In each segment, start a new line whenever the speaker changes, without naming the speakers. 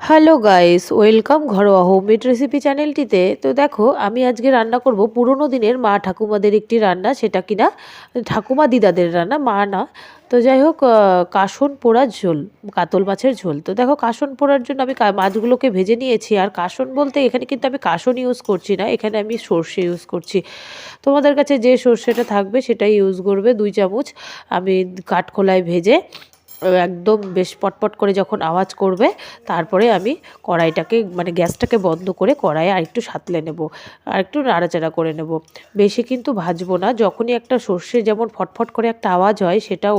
Hello guys, welcome ঘরোয়া homemade recipe চ্যানেলটিতে। তো দেখো, আমি আজকে রান্না করব পুরনো দিনের মা ঠাকুমাদের একটি রান্না, সেটা কিনা ঠাকুমা দিদাদের রান্না, মা না। তো যাই হোক, কাসন পোড়ার ঝোল, কাতল মাছের ঝোল। তো দেখো, কাসন পোড়ার জন্য আমি মাছগুলোকে ভেজে নিয়েছি। আর কাসন বলতে এখানে কিন্তু আমি কাসন ইউজ করছি না, এখানে আমি সর্ষে ইউজ করছি। তোমাদের কাছে যে সর্ষেটা থাকবে সেটাই ইউজ করবে। 2 চামচ আমি কাঠখোলায় ভেজে একদম বেশ পটপট করে যখন আওয়াজ করবে, তারপরে আমি কড়াইটাকে মানে গ্যাসটাকে বন্ধ করে কড়াইয়ে আরেকটু সাঁতলে নেব, আর একটু নাড়াচাড়া করে নেব। বেশি কিন্তু ভাজবো না। যখনই একটা সর্ষে যেমন ফটফট করে একটা আওয়াজ হয়, সেটাও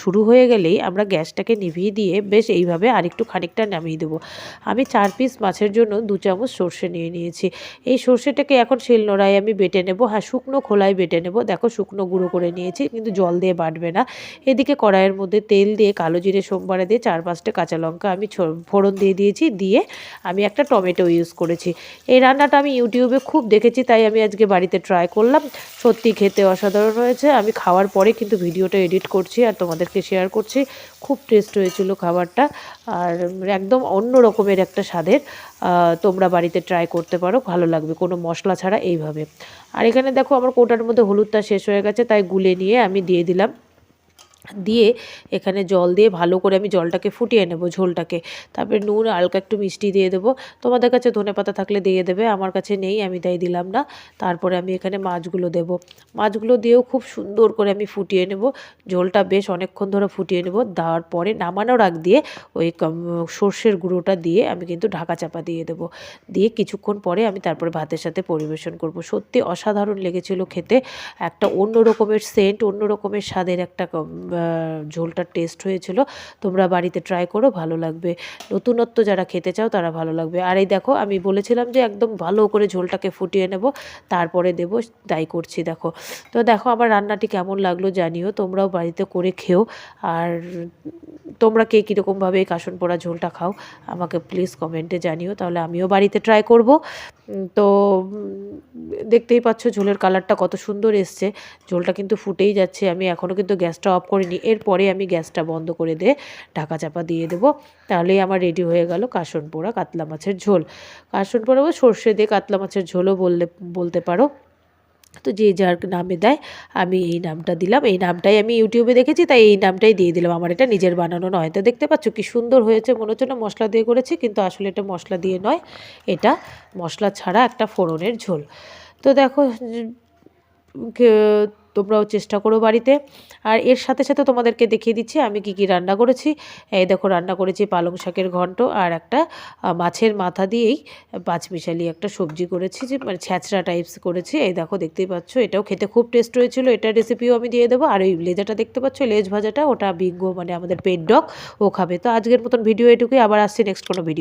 শুরু হয়ে গেলেই আমরা গ্যাসটাকে নিভিয়ে দিয়ে বেশ এইভাবে আরেকটু খানিকটা নামিয়ে দেবো। আমি 4 পিস মাছের জন্য 2 চামচ সর্ষে নিয়ে নিয়েছি। এই সর্ষেটাকে এখন শিলনোড়ায় আমি বেটে নেব। হ্যাঁ, শুকনো খোলায় বেটে নেব। দেখো, শুকনো গুঁড়ো করে নিয়েছি, কিন্তু জল দিয়ে বাটবে না। এদিকে কড়াইয়ের মধ্যে তেল দিয়ে কালো জিরে সোমবারে দিয়ে 4-5টে কাঁচা লঙ্কা আমি ফোড়ন দিয়ে দিয়েছি। দিয়ে আমি একটা টমেটো ইউজ করেছি। এই রান্নাটা আমি ইউটিউবে খুব দেখেছি, তাই আমি আজকে বাড়িতে ট্রাই করলাম। সত্যি খেতে অসাধারণ হয়েছে। আমি খাওয়ার পরে কিন্তু ভিডিওটা এডিট করছি আর তোমাদেরকে শেয়ার করছি। খুব টেস্ট হয়েছিল খাবারটা, আর একদম অন্য রকমের একটা স্বাদের। তোমরা বাড়িতে ট্রাই করতে পারো, ভালো লাগবে কোনো মশলা ছাড়া এইভাবে। আর এখানে দেখো, আমার কৌটার মধ্যে হলুদটা শেষ হয়ে গেছে, তাই গুলে নিয়ে আমি দিয়ে দিলাম। দিয়ে এখানে জল দিয়ে ভালো করে আমি জলটাকে ফুটিয়ে নেব, ঝোলটাকে। তারপরে নুন, হালকা একটু মিষ্টি দিয়ে দেবো। তোমাদের কাছে ধনেপাতা থাকলে দিয়ে দেবে, আমার কাছে নেই, আমি তাই দিলাম না। তারপরে আমি এখানে মাছগুলো দেব। মাছগুলো দিয়েও খুব সুন্দর করে আমি ফুটিয়ে নেব। ঝোলটা বেশ অনেকক্ষণ ধরে ফুটিয়ে নেব। দেওয়ার পরে নামানোর আগ দিয়ে ওই সর্ষের গুঁড়োটা দিয়ে আমি কিন্তু ঢাকা চাপা দিয়ে দেবো। দিয়ে কিছুক্ষণ পরে আমি তারপরে ভাতের সাথে পরিবেশন করব। সত্যি অসাধারণ লেগেছিল খেতে। একটা অন্য রকমের সেন্ট, অন্য রকমের স্বাদের একটা ঝোলটার টেস্ট হয়েছিল। তোমরা বাড়িতে ট্রাই করো, ভালো লাগবে। নতুনত্ব যারা খেতে চাও তারা ভালো লাগবে। আর এই দেখো, আমি বলেছিলাম যে একদম ভালো করে ঝোলটাকে ফুটিয়ে নেব, তারপরে দেবো, তাই করছি। দেখো, তো দেখো আমার রান্নাটি কেমন লাগলো জানিও, তোমরাও বাড়িতে করে খেও। আর তোমরা কে কীরকমভাবে এই কাসন পোড়া ঝোলটা খাও আমাকে প্লিজ কমেন্টে জানিও, তাহলে আমিও বাড়িতে ট্রাই করব। তো দেখতেই পাচ্ছ ঝোলের কালারটা কত সুন্দর এসছে। ঝোলটা কিন্তু ফুটেই যাচ্ছে। আমি এখনও কিন্তু গ্যাসটা অফ করিনি। এরপরে আমি গ্যাসটা বন্ধ করে দিয়ে ঢাকা চাপা দিয়ে দেবো। তাহলেই আমার রেডি হয়ে গেল কাসন পোড়া কাতলা মাছের ঝোল। কাসন পোড়া বা সর্ষে দিয়ে কাতলা মাছের ঝোলও বলতে পারো। তো যে যার নামে দেয়, আমি এই নামটা দিলাম। এই নামটাই আমি ইউটিউবে দেখেছি, তাই এই নামটাই দিয়ে দিলাম। আমার এটা নিজের বানানো নয়। তো দেখতে পাচ্ছ কি সুন্দর হয়েছে, মনে হচ্ছে না মশলা দিয়ে করেছি, কিন্তু আসলে এটা মশলা দিয়ে নয়, এটা মশলা ছাড়া একটা ফোড়নের ঝোল। তো দেখো, তোমরাও চেষ্টা করো বাড়িতে। আর এর সাথে সাথে তোমাদেরকে দেখিয়ে দিচ্ছি আমি কি কি রান্না করেছি। এই দেখো, রান্না করেছি পালং শাকের ঘন্ট, আর একটা মাছের মাথা দিয়েই পাঁচমিশালি একটা সবজি করেছি, যে মানে ছ্যাঁচড়া টাইপস করেছি। এই দেখো, দেখতেই পাচ্ছ, এটাও খেতে খুব টেস্ট হয়েছিল। এটার রেসিপিও আমি দিয়ে দেবো। আর ওই লেজাটা দেখতে পাচ্ছ, লেজ ভাজাটা, ওটা বিঙ্গো মানে আমাদের পেট ডগ, ও খাবে। তো আজকের মতন ভিডিও এটুকুই। আবার আসছি নেক্সট কোনো ভিডিও।